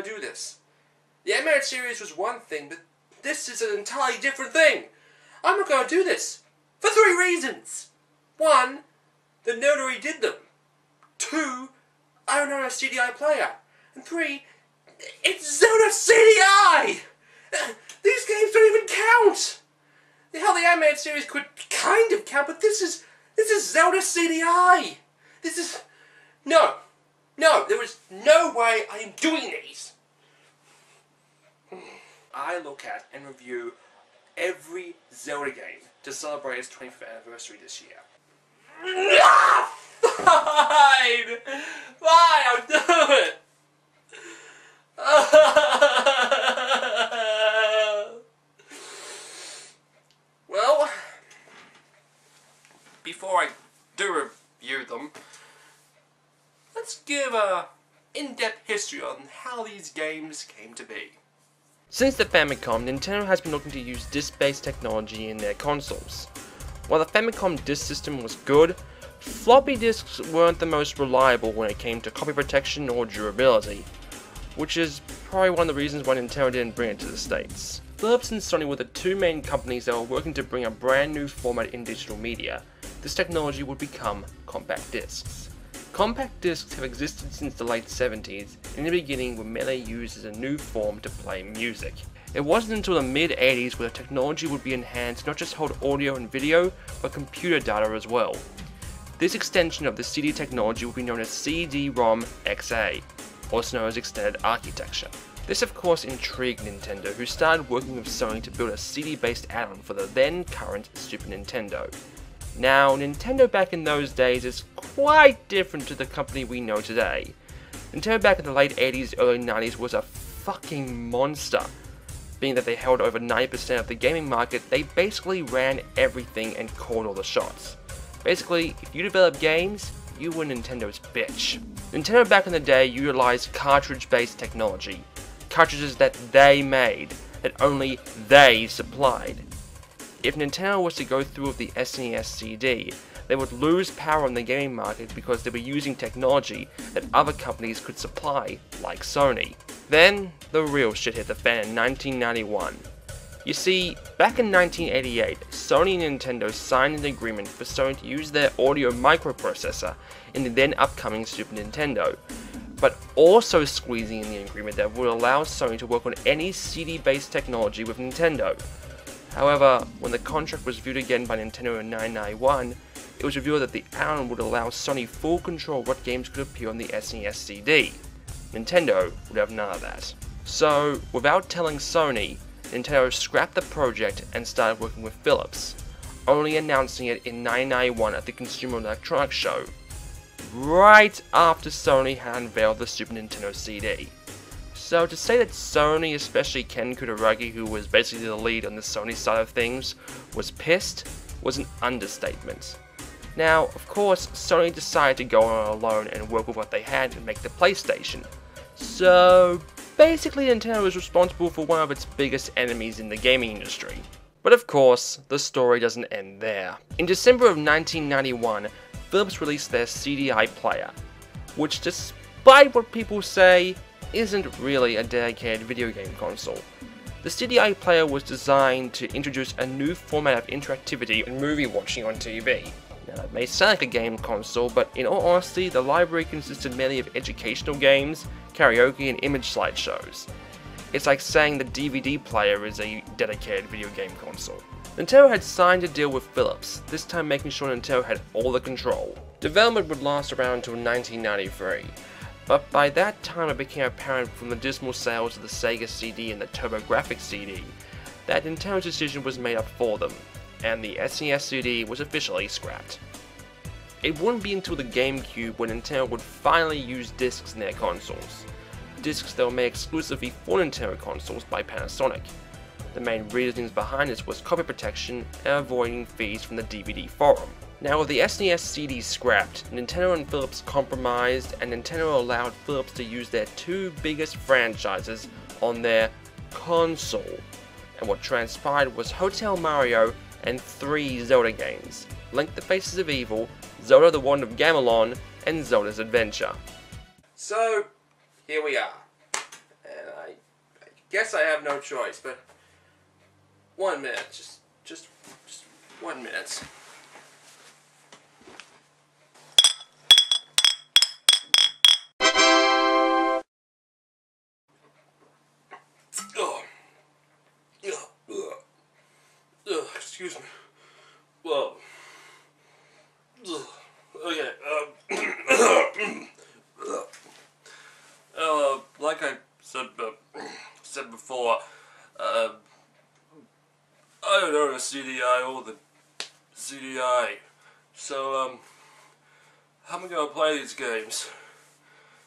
going to do this. The Emulator series was one thing, but this is an entirely different thing. I'm not going to do this. For 3 reasons. 1, the nerd already did them. 2, I don't own a CDI player. And 3, it's Zelda CDI! These games don't even count! Hell, the Animated series could kind of count, but this is Zelda CDI! This is... No, there is no way I am doing these! I look at and review every Zelda game to celebrate its 25th anniversary this year. Fine! Fine, I'll do it! Well, before I do review them, let's give a in-depth history on how these games came to be. Since the Famicom, Nintendo has been looking to use disc-based technology in their consoles. While the Famicom disk system was good, floppy disks weren't the most reliable when it came to copy protection or durability, which is probably one of the reasons why Nintendo didn't bring it to the States. Philips and Sony were the 2 main companies that were working to bring a brand new format in digital media. This technology would become compact discs. Compact discs have existed since the late 70s, and in the beginning were mainly used as a new form to play music. It wasn't until the mid-80s where the technology would be enhanced to not just hold audio and video, but computer data as well. This extension of the CD technology would be known as CD-ROM XA, also known as Extended Architecture. This of course intrigued Nintendo, who started working with Sony to build a CD-based add-on for the then current Super Nintendo. Now, Nintendo back in those days is quite different to the company we know today. Nintendo back in the late 80s, early 90s was a fucking monster. Being that they held over 90% of the gaming market, they basically ran everything and called all the shots. Basically, if you develop games, you were Nintendo's bitch. Nintendo back in the day utilized cartridge-based technology. Cartridges that they made, that only they supplied. If Nintendo was to go through with the SNES CD, they would lose power in the gaming market because they were using technology that other companies could supply, like Sony. Then, the real shit hit the fan in 1991. You see, back in 1988, Sony and Nintendo signed an agreement for Sony to use their audio microprocessor in the then upcoming Super Nintendo, but also squeezing in the agreement that would allow Sony to work on any CD-based technology with Nintendo. However, when the contract was viewed again by Nintendo in 1991, it was revealed that the add-on would allow Sony full control of what games could appear on the SNES CD. Nintendo would have none of that. So, without telling Sony, Nintendo scrapped the project and started working with Philips, only announcing it in 1991 at the Consumer Electronics Show, right after Sony had unveiled the Super Nintendo CD. So to say that Sony, especially Ken Kutaragi, who was basically the lead on the Sony side of things, was pissed, was an understatement. Now, of course, Sony decided to go on alone and work with what they had to make the PlayStation. So basically Nintendo was responsible for one of its biggest enemies in the gaming industry. But of course, the story doesn't end there. In December of 1991, Philips released their CDI player, which despite what people say, isn't really a dedicated video game console. The CDI player was designed to introduce a new format of interactivity and movie watching on TV. Now it may sound like a game console, but in all honesty, the library consisted mainly of educational games, karaoke and image slideshows. It's like saying the DVD player is a dedicated video game console. Nintendo had signed a deal with Philips, this time making sure Nintendo had all the control. Development would last around until 1993. But by that time it became apparent from the dismal sales of the Sega CD and the TurboGrafx CD that Nintendo's decision was made up for them, and the SNES CD was officially scrapped. It wouldn't be until the GameCube when Nintendo would finally use discs in their consoles. Discs that were made exclusively for Nintendo consoles by Panasonic. The main reasons behind this was copy protection and avoiding fees from the DVD forum. Now with the SNES CD scrapped, Nintendo and Philips compromised, and Nintendo allowed Philips to use their 2 biggest franchises on their console. And what transpired was Hotel Mario and 3 Zelda games, Link the Faces of Evil, Zelda the Wand of Gamelon, and Zelda's Adventure. So, here we are. guess I have no choice, but 1 minute, just 1 minute. Excuse me. Whoa. Okay. Like I said before, I don't own a CDI or the CDI, so how am I gonna play these games?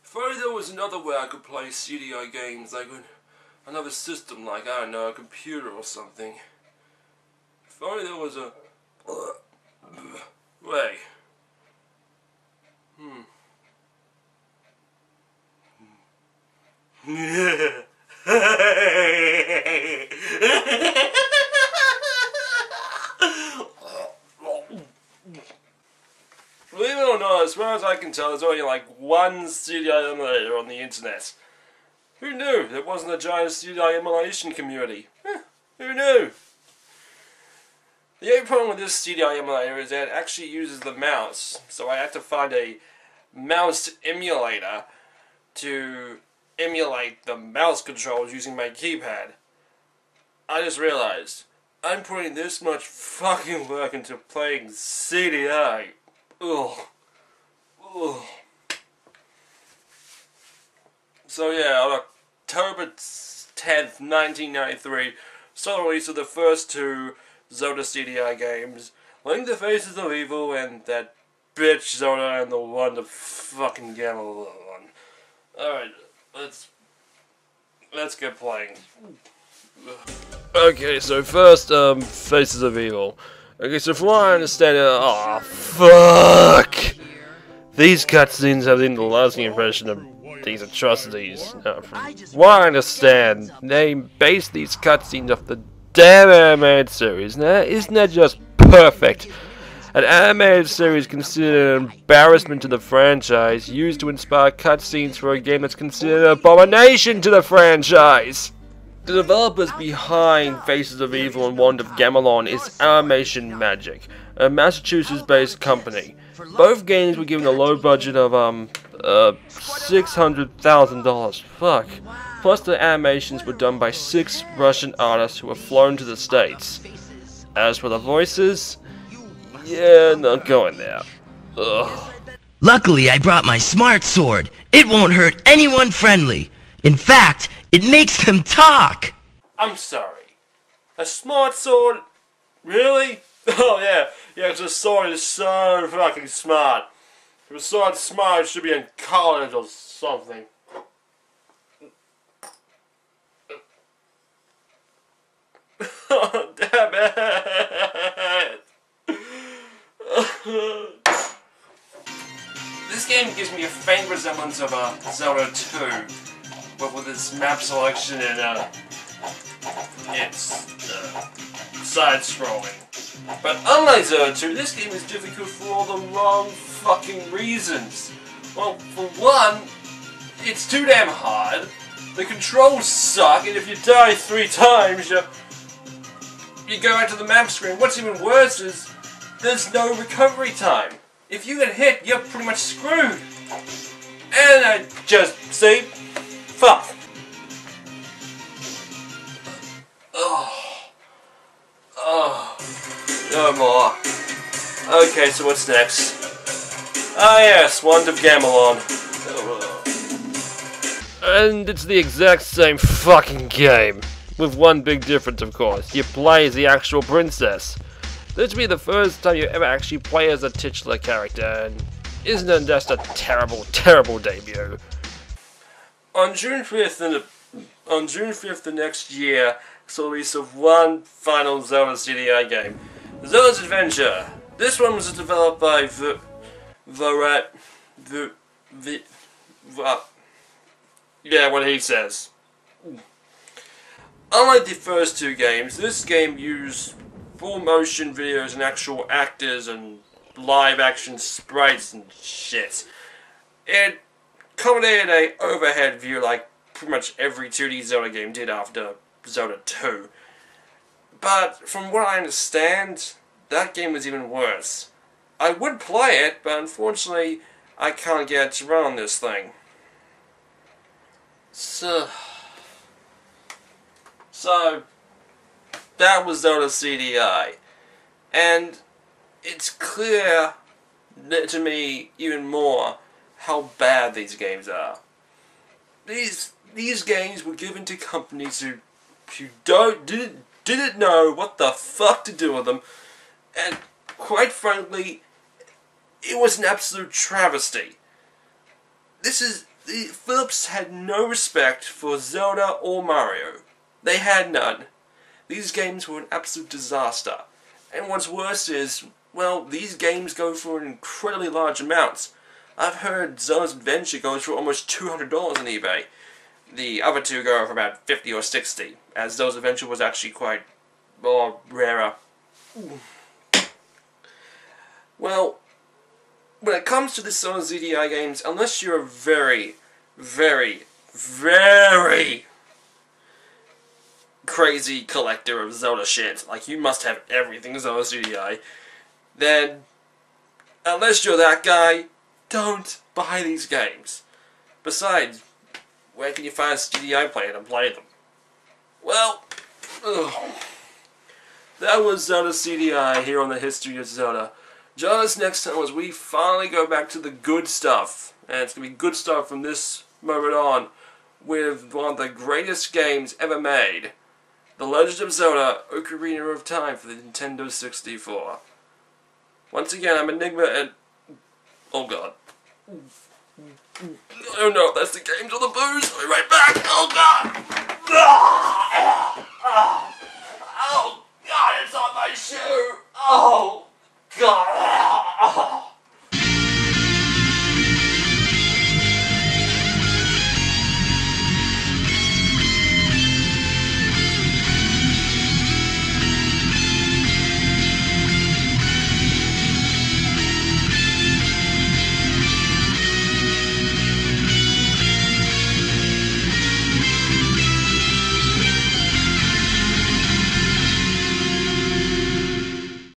If only there was another way I could play CDI games, like another system, like, I don't know, a computer or something. If only there was a way. Believe it or not, as far as I can tell, there's only like one CDI emulator on the internet. Who knew there wasn't a giant CDI emulation community? Who knew? The only problem with this CDI emulator is that it actually uses the mouse, so I had to find a mouse emulator to emulate the mouse controls using my keypad. I just realized, I'm putting this much fucking work into playing CDI. Ugh. Ugh. So yeah, on October 10th, 1993, saw the release of the first two Zelda CDI games, Link the Faces of Evil and that bitch Zelda and the one to fucking gamble on. Alright, let's get playing. Okay, so first, Faces of Evil. Okay, so from what I understand, oh fuck! These cutscenes have the lasting impression of these atrocities. From what I understand, they base these cutscenes off the damn animated series. Now, isn't that just perfect? An animated series considered an embarrassment to the franchise, used to inspire cutscenes for a game that's considered an abomination to the franchise. The developers behind Faces of Evil and Wand of Gamelon is Animation Magic, a Massachusetts-based company. Both games were given a low budget of $600,000. Fuck. Plus the animations were done by 6 Russian artists who were flown to the States. As for the voices, yeah, not going there. Ugh. Luckily, I brought my smart sword. It won't hurt anyone friendly. In fact, it makes them talk. I'm sorry. A smart sword? Really? Oh yeah, because a sword is so fucking smart. If a sword's smart, it should be in college or something. Oh, damn it! This game gives me a faint resemblance of Zelda 2, but with its map selection and its side-scrolling. But unlike Zelda 2, this game is difficult for all the wrong fucking reasons. Well, for one, it's too damn hard, the controls suck, and if you die 3 times, you go out to the map screen. What's even worse is, there's no recovery time. If you get hit, you're pretty much screwed. And I just, see? Fuck. No more. Okay, so what's next? Ah yes, Wand of Gamelon. And it's the exact same fucking game. With one big difference, of course. You play as the actual princess. This will be the first time you ever actually play as a titular character, and isn't it just a terrible, terrible debut? On June 5th the next year, saw the release of one final Zelda CDI game, Zelda's Adventure. This one was developed by yeah, what he says. Unlike the first 2 games, this game used full motion videos and actual actors and live action sprites and shit. It accommodated a overhead view like pretty much every 2D Zelda game did after Zelda 2. But from what I understand, that game was even worse. I would play it, but unfortunately, I can't get it to run on this thing. So that was Zelda CDI. And it's clear to me even more how bad these games are. These games were given to companies who didn't know what the fuck to do with them, and quite frankly, it was an absolute travesty. Philips had no respect for Zelda or Mario. They had none. These games were an absolute disaster. And what's worse is, well, these games go for incredibly large amounts. I've heard Zelda's Adventure goes for almost $200 on eBay. The other two go for about 50 or 60, as Zelda's Adventure was actually quite more rarer. Well, when it comes to the Zelda ZDI games, unless you're a very, very, very crazy collector of Zelda shit, like you must have everything Zelda ZDI, then unless you're that guy, don't buy these games. Besides, where can you find a ZDI player to play them? Well, that was Zelda CDI here on the History of Zelda. Join us next time as we finally go back to the good stuff. And it's going to be good stuff from this moment on with one of the greatest games ever made. The Legend of Zelda: Ocarina of Time for the Nintendo 64. Once again, I'm Enigma and... oh god. Oh no, that's the games or the booze. I'll be right back. Oh god! Oh god, it's on my shoe! Oh god!